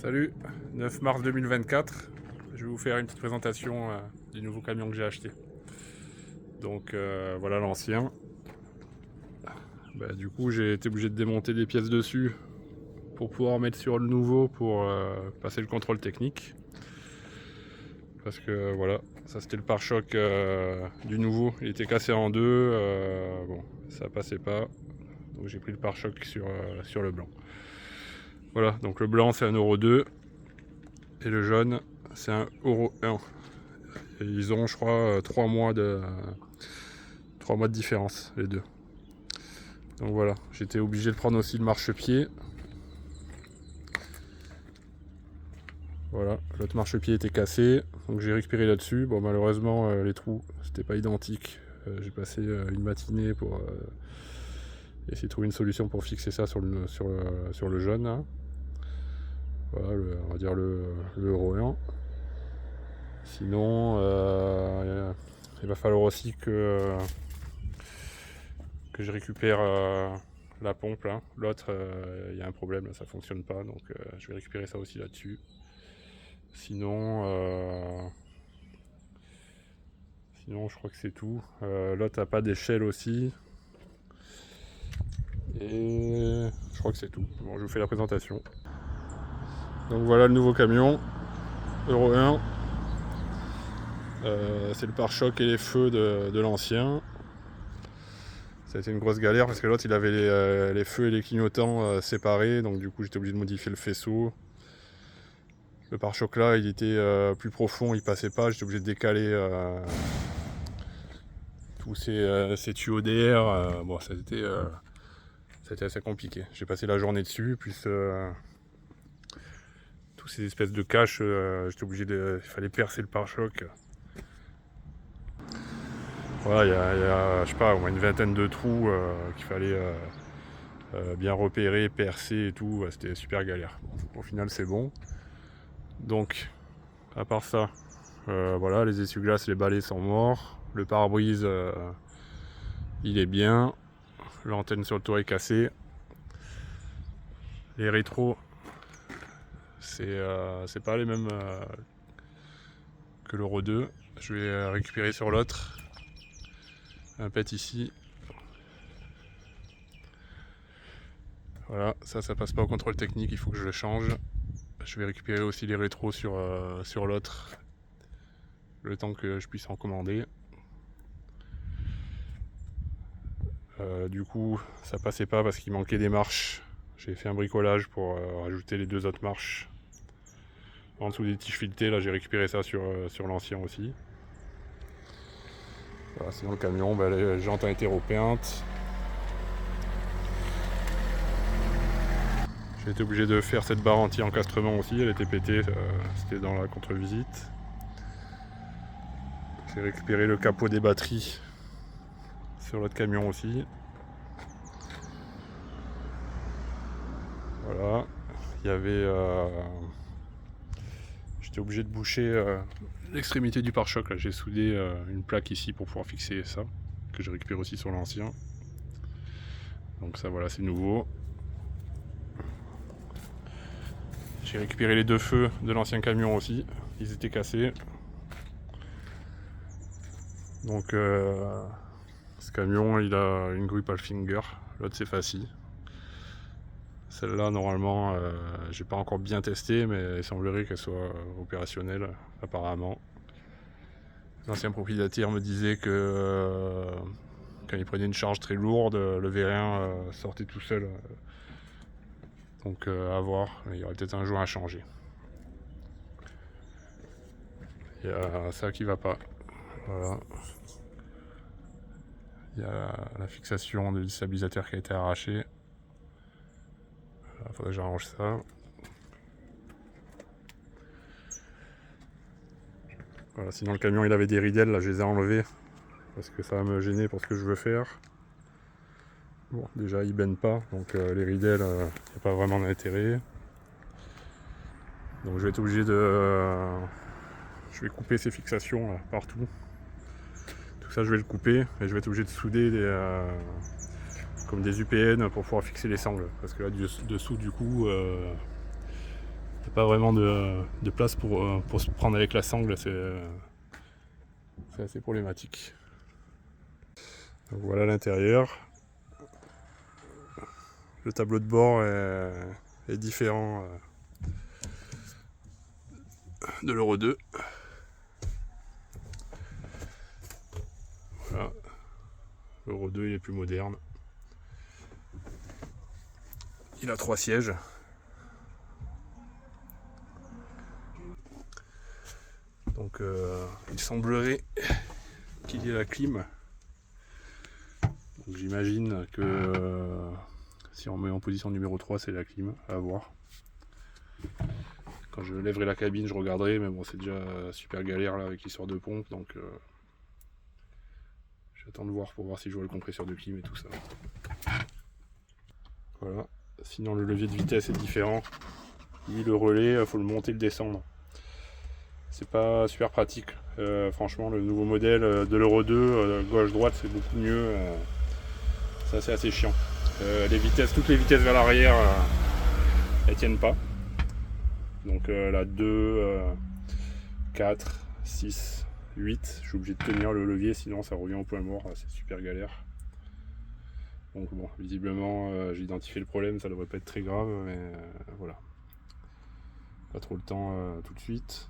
Salut, 9 mars 2024. Je vais vous faire une petite présentation du nouveau camion que j'ai acheté. Donc voilà l'ancien. Du coup j'ai été obligé de démonter des pièces dessus pour pouvoir mettre sur le nouveau pour passer le contrôle technique. Parce que voilà, ça c'était le pare-choc du nouveau. Il était cassé en deux, bon ça passait pas. Donc j'ai pris le pare-choc sur le blanc. Voilà, donc le blanc c'est 1,2 € et le jaune c'est 1,1 €. Et ils ont, je crois, 3 mois de différence, les deux. Donc voilà, j'étais obligé de prendre aussi le marchepied. Voilà, l'autre marchepied était cassé, donc j'ai récupéré là-dessus. Bon, malheureusement, les trous, c'était pas identique. J'ai passé une matinée pour essayer de trouver une solution pour fixer ça sur le jaune. Hein. Voilà, on va dire le Euro 1. Sinon, il va falloir aussi que je récupère la pompe là. L'autre, il y a un problème, là, ça fonctionne pas, donc je vais récupérer ça aussi là-dessus. Sinon, je crois que c'est tout. L'autre n'a pas d'échelle aussi. Et je crois que c'est tout. Bon, je vous fais la présentation. Donc voilà le nouveau camion, Euro 1. C'est le pare-choc et les feux de l'ancien. Ça a été une grosse galère parce que l'autre il avait les feux et les clignotants séparés, donc du coup j'étais obligé de modifier le faisceau. Le pare-choc là il était plus profond, il passait pas, j'étais obligé de décaler tous ces tuyaux d'air. Bon, ça a été assez compliqué. J'ai passé la journée dessus, plus tous ces espèces de caches, j'étais obligé il fallait percer le pare-choc. Voilà, il y a, je sais pas, au moins une vingtaine de trous qu'il fallait bien repérer, percer et tout. Ouais, c'était super galère. Bon, au final, c'est bon. Donc, à part ça, voilà, les essuie-glaces, les balais sont morts. Le pare-brise, il est bien. L'antenne sur le toit est cassée. Les rétros, c'est pas les mêmes que l'Euro 2. Je vais récupérer sur l'autre. Un pet ici. Voilà, ça passe pas au contrôle technique, il faut que je le change. Je vais récupérer aussi les rétros sur l'autre, le temps que je puisse en commander. Du coup, ça passait pas parce qu'il manquait des marches. J'ai fait un bricolage pour rajouter les deux autres marches en dessous des tiges filetées. Là, j'ai récupéré ça sur l'ancien aussi. Voilà, sinon le camion, les jantes ont été repeintes. J'ai été obligé de faire cette barre anti-encastrement aussi, elle était pétée, c'était dans la contre-visite. J'ai récupéré le capot des batteries sur l'autre camion aussi. Voilà, il y avait... j'étais obligé de boucher l'extrémité du pare-choc. Là, j'ai soudé une plaque ici pour pouvoir fixer ça, que je récupère aussi sur l'ancien. Donc ça, voilà, c'est nouveau. J'ai récupéré les deux feux de l'ancien camion aussi, ils étaient cassés. Donc ce camion il a une grue Palfinger, l'autre c'est Fassi. Celle-là normalement j'ai pas encore bien testé, mais il semblerait qu'elle soit opérationnelle apparemment. L'ancien propriétaire me disait que quand il prenait une charge très lourde, le vérin sortait tout seul. Donc à voir, il y aurait peut-être un joint à changer. Il y a ça qui va pas. Voilà. Il y a la fixation du stabilisateur qui a été arrachée. Il faudrait que j'arrange ça. Voilà, sinon le camion il avait des ridelles, là je les ai enlevées parce que ça va me gêner pour ce que je veux faire. Bon, déjà ils baignent pas, donc les ridelles, il n'y a pas vraiment d'intérêt. Donc je vais être obligé de... je vais couper ces fixations là, partout. Tout ça je vais le couper et je vais être obligé de souder comme des UPN pour pouvoir fixer les sangles. Parce que là dessous du coup, il n'y a pas vraiment de place pour se prendre avec la sangle, c'est assez problématique. Donc voilà l'intérieur. Le tableau de bord est différent de l'Euro 2. Voilà. L'Euro 2 il est plus moderne. Il a 3 sièges. Donc il semblerait qu'il y ait la clim. Donc j'imagine que si on met en position numéro 3 c'est la clim, à voir. Quand je lèverai la cabine je regarderai, mais bon c'est déjà super galère là avec l'histoire de pompe, donc j'attends de voir pour voir si je vois le compresseur de clim et tout ça. Voilà. Sinon le levier de vitesse est différent. Lui le relais, il faut le monter et le descendre. C'est pas super pratique. Franchement le nouveau modèle de l'Euro 2, gauche-droite c'est beaucoup mieux. Ça c'est assez chiant. Toutes les vitesses vers l'arrière, elles tiennent pas. Donc la 2, 4, 6, 8, je suis obligé de tenir le levier sinon ça revient au point mort, c'est super galère. Donc bon, visiblement j'ai identifié le problème, ça devrait pas être très grave, mais voilà. Pas trop le temps tout de suite.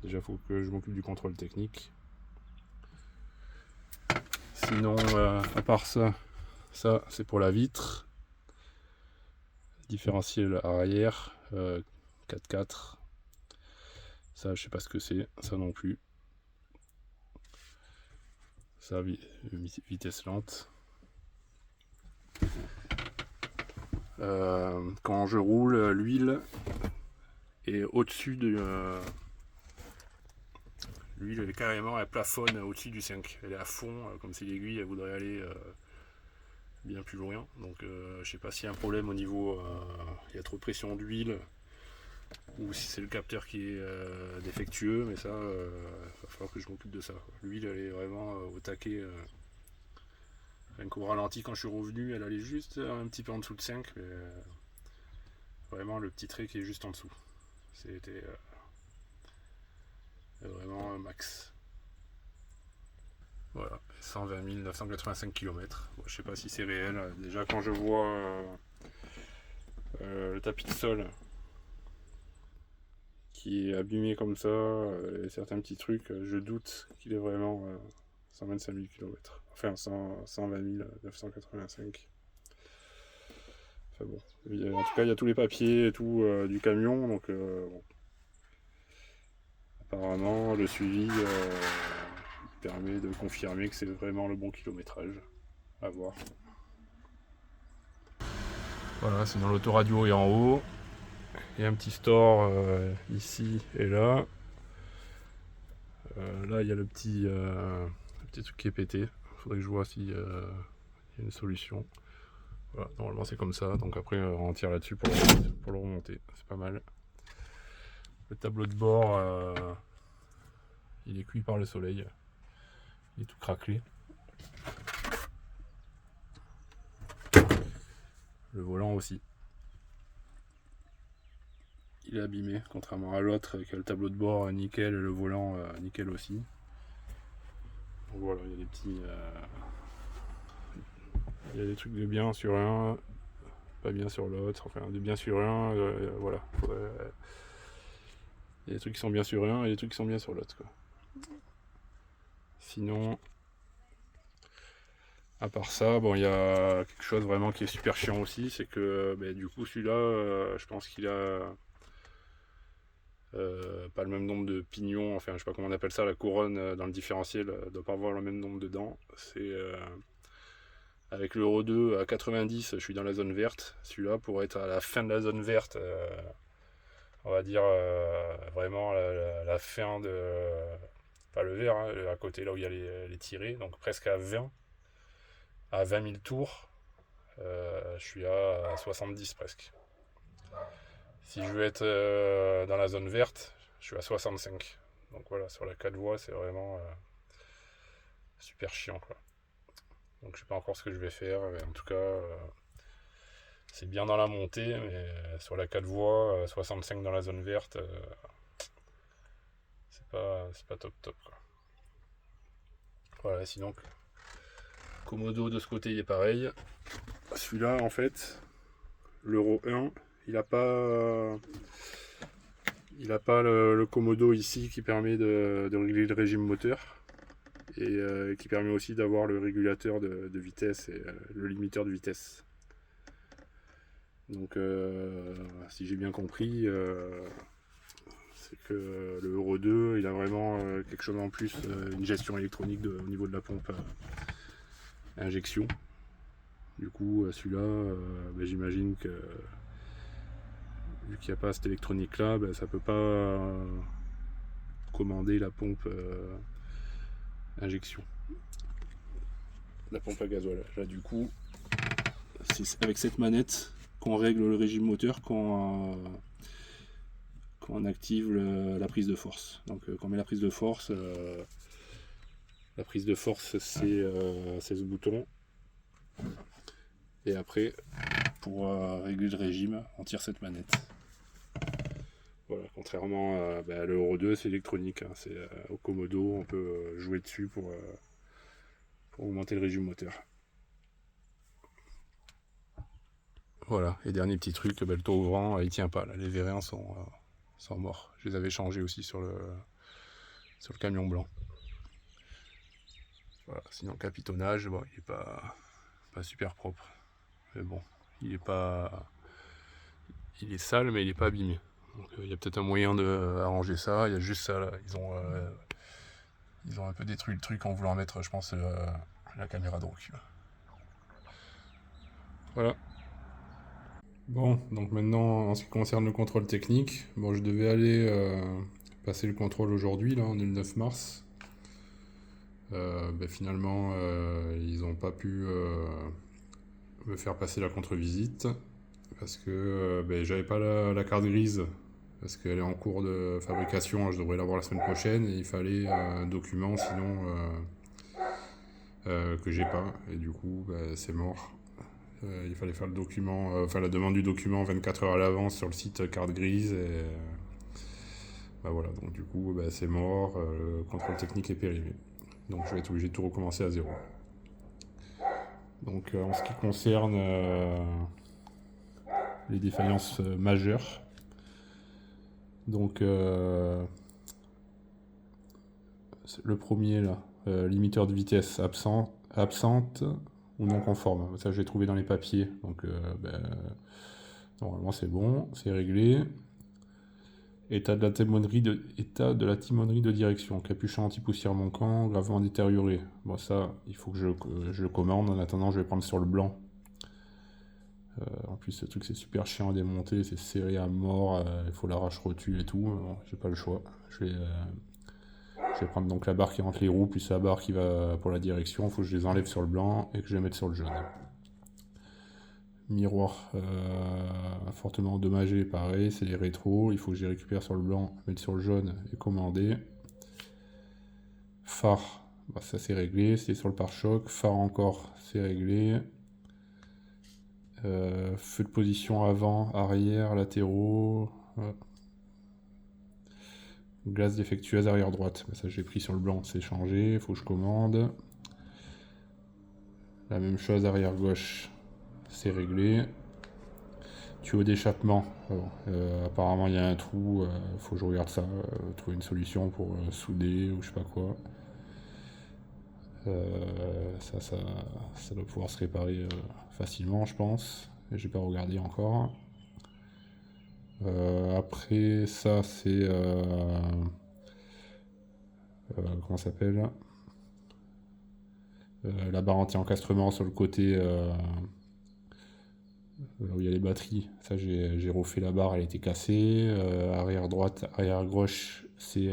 Déjà faut que je m'occupe du contrôle technique. Sinon à part ça c'est pour la vitre. Différentiel arrière 4x4. Ça je sais pas ce que c'est, ça non plus. Ça vitesse lente. Quand je roule, l'huile est au-dessus de l'huile elle est carrément, elle plafonne au-dessus du 5. Elle est à fond, comme si l'aiguille elle voudrait aller bien plus loin. Donc je sais pas s'il y a un problème au niveau, il y a trop de pression d'huile ou si c'est le capteur qui est défectueux, mais ça va falloir que je m'occupe de ça. L'huile elle est vraiment au taquet. Rien qu'au ralenti quand je suis revenu, elle allait juste un petit peu en dessous de 5, mais vraiment le petit trait qui est juste en dessous. C'était vraiment un max. Voilà, 120 985 km. Bon, je sais pas si c'est réel. Déjà quand je vois le tapis de sol qui est abîmé comme ça, et certains petits trucs, je doute qu'il est vraiment 125 000 km. Enfin 120 985. Enfin bon, en tout cas il y a tous les papiers et tout du camion, donc bon. Apparemment le suivi permet de confirmer que c'est vraiment le bon kilométrage. À voir. Voilà, sinon l'autoradio est en haut. Il y a un petit store ici et là. Là il y a le petit truc qui est pété. Il faudrait que je vois s'il y a une solution. Voilà, normalement c'est comme ça. Donc après on tire là-dessus pour le remonter. C'est pas mal. Le tableau de bord il est cuit par le soleil. Il est tout craquelé. Le volant aussi. Il est abîmé, contrairement à l'autre qui a le tableau de bord nickel et le volant nickel aussi. Donc voilà, il y a des petits. Il y a des trucs de bien sur un, pas bien sur l'autre, enfin de bien sur un, voilà. Il y a des trucs qui sont bien sur un et des trucs qui sont bien sur l'autre. Sinon, à part ça, bon, il y a quelque chose vraiment qui est super chiant aussi, c'est que du coup celui-là, je pense qu'il a pas le même nombre de pignons, enfin je sais pas comment on appelle ça, la couronne dans le différentiel doit pas avoir le même nombre de dents. C'est avec l'Euro 2 à 90, je suis dans la zone verte. Celui-là pour être à la fin de la zone verte, on va dire vraiment la fin de, pas le vert, hein, à côté là où il y a les tirés, donc presque à 20 000 tours, je suis à 70 presque. Si je veux être dans la zone verte, je suis à 65. Donc voilà, sur la 4 voies, c'est vraiment super chiant, quoi. Donc je sais pas encore ce que je vais faire, mais en tout cas, c'est bien dans la montée, mais sur la 4 voies, 65 dans la zone verte, c'est pas top top quoi. Voilà, sinon Komodo de ce côté il est pareil. Celui-là en fait, l'Euro 1, il a pas le Komodo ici qui permet de régler le régime moteur et qui permet aussi d'avoir le régulateur de vitesse et le limiteur de vitesse. Donc si j'ai bien compris, c'est que le Euro 2 il a vraiment quelque chose en plus, une gestion électronique au niveau de la pompe injection. Du coup celui-là, j'imagine que vu qu'il n'y a pas cette électronique là, ça peut pas commander la pompe injection, la pompe à gasoil. Là du coup c'est avec cette manette qu'on règle le régime moteur quand on active la prise de force. Donc quand on met la prise de force c'est ce bouton et après pour régler le régime on tire cette manette. Voilà, contrairement à l'Euro 2 c'est électronique, hein, c'est au Komodo on peut jouer dessus pour augmenter le régime moteur. Voilà, et dernier petit truc, le taux ouvrant il tient pas, là, les vériens sont morts. Je les avais changés aussi sur le camion blanc. Voilà, sinon le capitonnage, bon, il est pas super propre. Mais bon, il est sale mais il est pas abîmé. Donc il y a peut-être un moyen d'arranger ça, il y a juste ça là. Ils ont un peu détruit le truc en voulant mettre, je pense, la caméra de recul. Voilà. Bon, donc maintenant, en ce qui concerne le contrôle technique, bon, je devais aller passer le contrôle aujourd'hui, là, on est le 9 mars. Finalement, ils n'ont pas pu me faire passer la contre-visite parce que j'avais pas la carte grise parce qu'elle est en cours de fabrication, je devrais l'avoir la semaine prochaine et il fallait un document sinon que j'ai pas et du coup c'est mort. Il fallait faire le document, la demande du document 24 heures à l'avance sur le site carte grise et voilà, donc du coup c'est mort, le contrôle technique est périmé. Donc je vais être obligé de tout recommencer à zéro. Donc en ce qui concerne les défaillances majeures, donc le premier là, limiteur de vitesse absente ou non conforme. Ça j'ai trouvé dans les papiers, donc normalement c'est bon, c'est réglé. État de la timonerie de direction, capuchon anti-poussière manquant, gravement détérioré. Bon ça, il faut que je le commande, en attendant je vais prendre sur le blanc. En plus ce truc c'est super chiant à démonter, c'est serré à mort, il faut l'arrache-rotule et tout, bon, j'ai pas le choix. Je vais prendre donc la barre qui rentre les roues, plus la barre qui va pour la direction, il faut que je les enlève sur le blanc et que je les mette sur le jaune. Miroir fortement endommagé, pareil, c'est les rétros, il faut que je les récupère sur le blanc, mettre sur le jaune et commander. Phare, ça c'est réglé, c'est sur le pare-choc. Phare encore, c'est réglé. Feu de position avant, arrière, latéraux. Glace défectueuse arrière droite, ça j'ai pris sur le blanc, c'est changé, il faut que je commande. La même chose arrière gauche, c'est réglé. Tuyau d'échappement, apparemment il y a un trou, faut que je regarde ça, trouver une solution pour souder ou je sais pas quoi. Ça doit pouvoir se réparer facilement je pense, et j'ai pas regardé encore. Après ça c'est comment ça s'appelle, la barre anti-encastrement sur le côté là où il y a les batteries, ça j'ai refait la barre, elle était cassée. Arrière droite, arrière gauche, c'est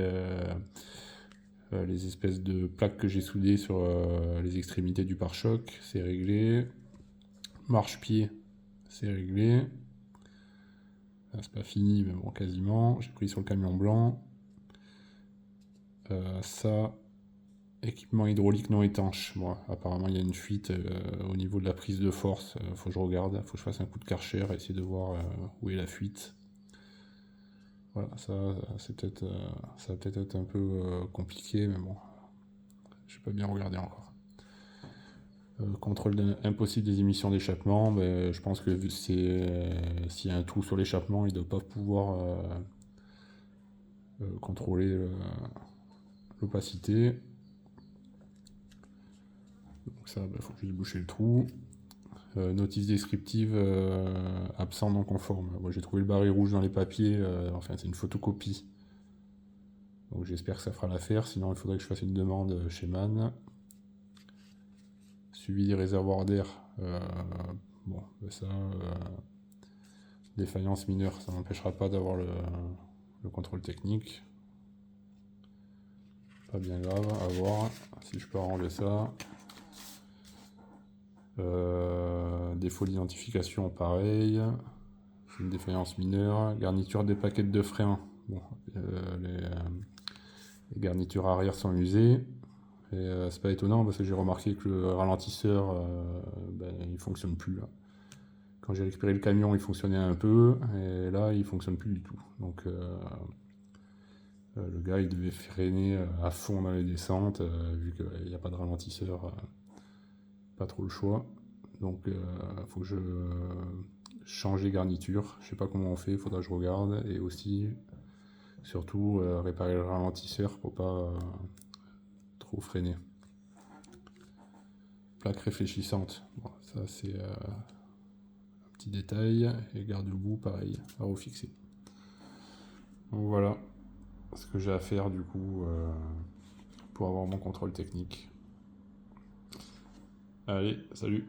les espèces de plaques que j'ai soudées sur les extrémités du pare-choc, c'est réglé. Marche-pied, c'est réglé. C'est pas fini, mais bon, quasiment. J'ai pris sur le camion blanc. Ça, équipement hydraulique non étanche. Bon, apparemment il y a une fuite au niveau de la prise de force. Faut que je regarde, faut que je fasse un coup de Karcher, essayer de voir où est la fuite. Voilà, ça va peut-être être un peu compliqué, mais bon, je n'ai pas bien regardé encore. Contrôle impossible des émissions d'échappement, je pense que s'il y a un trou sur l'échappement, il ne doit pas pouvoir contrôler l'opacité. Donc ça, faut juste boucher le trou. Notice descriptive absent non conforme. Moi j'ai trouvé le barré rouge dans les papiers, enfin c'est une photocopie. Donc j'espère que ça fera l'affaire, sinon il faudrait que je fasse une demande chez MAN. Suivi des réservoirs d'air. Bon, ça, défaillance mineure, ça n'empêchera pas d'avoir le contrôle technique. Pas bien grave, à voir si je peux arranger ça. Défaut d'identification, pareil. Une défaillance mineure. Garniture des paquets de frein. Bon, les garnitures arrière sont usées. Et c'est pas étonnant parce que j'ai remarqué que le ralentisseur il fonctionne plus là. Quand j'ai récupéré le camion il fonctionnait un peu et là il fonctionne plus du tout. Donc le gars il devait freiner à fond dans les descentes vu qu'il n'y a pas de ralentisseur, pas trop le choix. Donc faut que je change les garnitures. Je sais pas comment on fait, il faudra que je regarde. Et aussi surtout réparer le ralentisseur pour pas trop freiner. Plaque réfléchissante, bon, ça c'est un petit détail, et garde-boue pareil, à refixer. Donc voilà ce que j'ai à faire du coup pour avoir mon contrôle technique. Allez, salut!